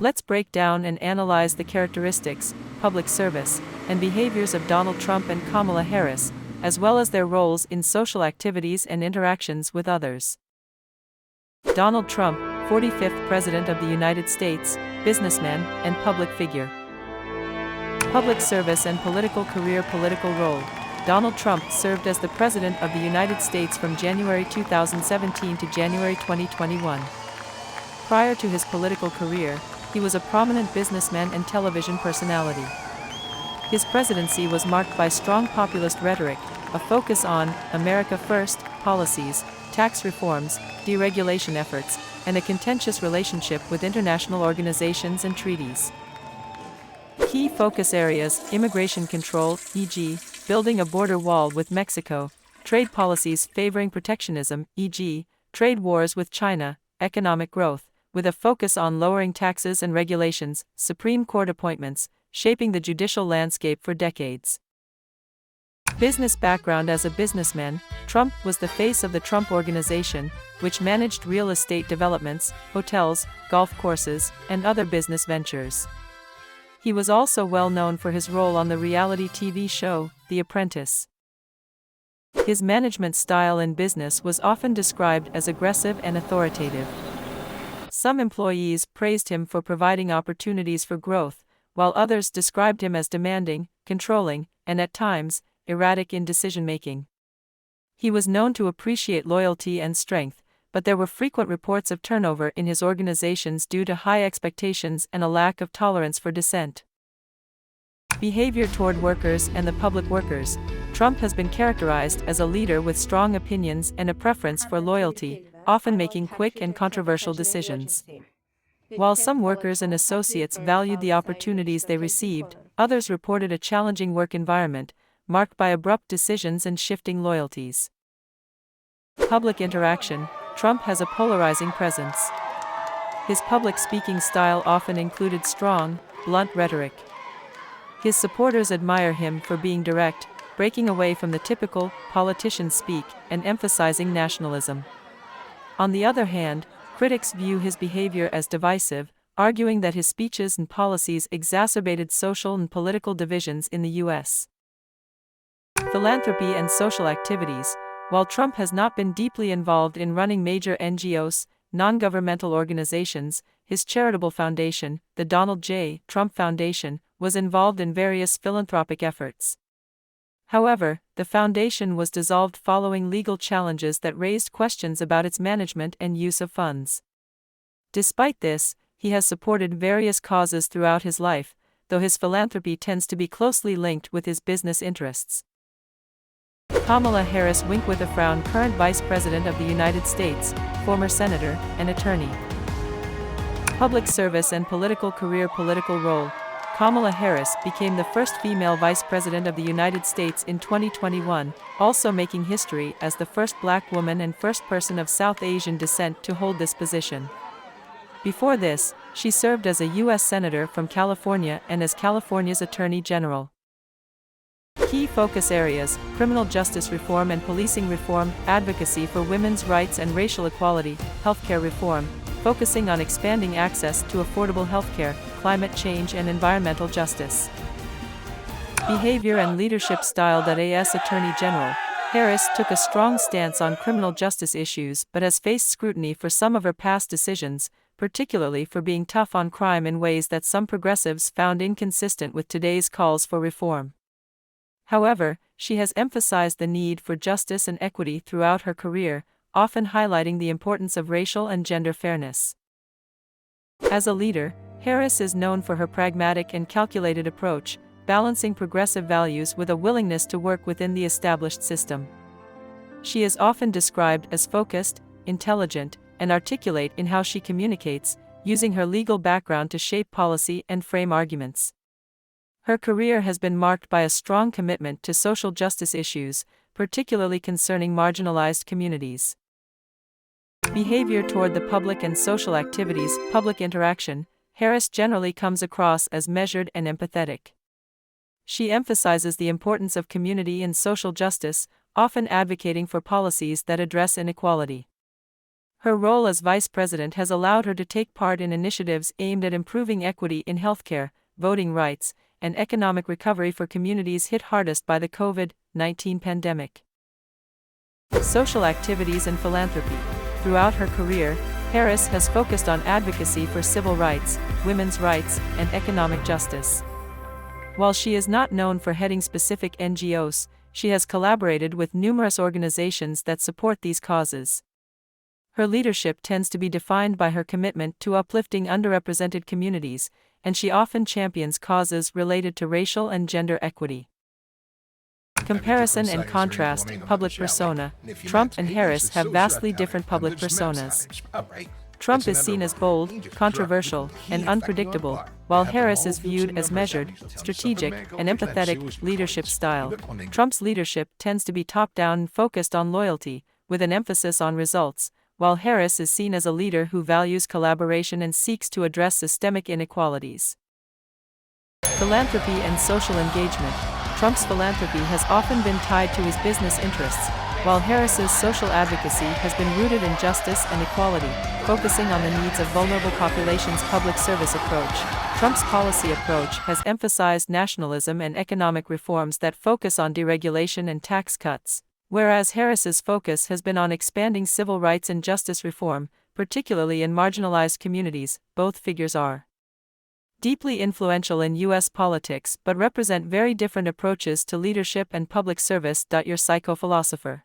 Let's break down and analyze the characteristics, public service, and behaviors of Donald Trump and Kamala Harris, as well as their roles in social activities and interactions with others. Donald Trump, 45th President of the United States, businessman and public figure. Public service and political career. Political role. Donald Trump served as the President of the United States from January 2017 to January 2021. Prior to his political career, he was a prominent businessman and television personality. His presidency was marked by strong populist rhetoric, a focus on America First policies, tax reforms, deregulation efforts, and a contentious relationship with international organizations and treaties. Key focus areas: immigration control, e.g., building a border wall with Mexico; trade policies favoring protectionism, e.g., trade wars with China; economic growth, with a focus on lowering taxes and regulations; Supreme Court appointments, shaping the judicial landscape for decades. Business background. As a businessman, Trump was the face of the Trump Organization, which managed real estate developments, hotels, golf courses, and other business ventures. He was also well known for his role on the reality TV show, The Apprentice. His management style in business was often described as aggressive and authoritative. Some employees praised him for providing opportunities for growth, while others described him as demanding, controlling, and at times, erratic in decision-making. He was known to appreciate loyalty and strength, but there were frequent reports of turnover in his organizations due to high expectations and a lack of tolerance for dissent. Behavior toward workers and the public workers. Trump has been characterized as a leader with strong opinions and a preference for loyalty, often making quick and controversial decisions. While some workers and associates valued the opportunities they received, others reported a challenging work environment, marked by abrupt decisions and shifting loyalties. Public interaction. Trump has a polarizing presence. His public speaking style often included strong, blunt rhetoric. His supporters admire him for being direct, breaking away from the typical politician speak, and emphasizing nationalism. On the other hand, critics view his behavior as divisive, arguing that his speeches and policies exacerbated social and political divisions in the U.S. Philanthropy and social activities. While Trump has not been deeply involved in running major NGOs, non-governmental organizations, his charitable foundation, the Donald J. Trump Foundation, was involved in various philanthropic efforts. However, the foundation was dissolved following legal challenges that raised questions about its management and use of funds. Despite this, he has supported various causes throughout his life, though his philanthropy tends to be closely linked with his business interests. Kamala Harris. Wink with a frown. Current Vice President of the United States, former Senator, and attorney. Public service and political career. Political role. Kamala Harris became the first female Vice President of the United States in 2021, also making history as the first black woman and first person of South Asian descent to hold this position. Before this, she served as a U.S. Senator from California and as California's Attorney General. Key focus areas: criminal justice reform and policing reform, advocacy for women's rights and racial equality, healthcare reform, focusing on expanding access to affordable healthcare, climate change and environmental justice. Behavior and leadership style. As Attorney General, Harris took a strong stance on criminal justice issues but has faced scrutiny for some of her past decisions, particularly for being tough on crime in ways that some progressives found inconsistent with today's calls for reform. However, she has emphasized the need for justice and equity throughout her career, often highlighting the importance of racial and gender fairness. As a leader, Harris is known for her pragmatic and calculated approach, balancing progressive values with a willingness to work within the established system. She is often described as focused, intelligent, and articulate in how she communicates, using her legal background to shape policy and frame arguments. Her career has been marked by a strong commitment to social justice issues, particularly concerning marginalized communities. Behavior toward the public and social activities. Public interaction. Harris generally comes across as measured and empathetic. She emphasizes the importance of community and social justice, often advocating for policies that address inequality. Her role as vice president has allowed her to take part in initiatives aimed at improving equity in healthcare, voting rights, and economic recovery for communities hit hardest by the COVID-19 pandemic. Social activities and philanthropy. Throughout her career, Harris has focused on advocacy for civil rights, women's rights, and economic justice. While she is not known for heading specific NGOs, she has collaborated with numerous organizations that support these causes. Her leadership tends to be defined by her commitment to uplifting underrepresented communities, and she often champions causes related to racial and gender equity. Comparison and contrast. Public persona. Trump and Harris have vastly different public personas. Trump is seen as bold, controversial, and unpredictable, while Harris is viewed as measured, strategic, and empathetic. Leadership style. Trump's leadership tends to be top-down and focused on loyalty, with an emphasis on results, while Harris is seen as a leader who values collaboration and seeks to address systemic inequalities. Philanthropy and social engagement. Trump's philanthropy has often been tied to his business interests, while Harris's social advocacy has been rooted in justice and equality, focusing on the needs of vulnerable populations. Public service approach. Trump's policy approach has emphasized nationalism and economic reforms that focus on deregulation and tax cuts, whereas Harris's focus has been on expanding civil rights and justice reform, particularly in marginalized communities. Both figures are deeply influential in U.S. politics but represent very different approaches to leadership and public service. Your psychophilosopher.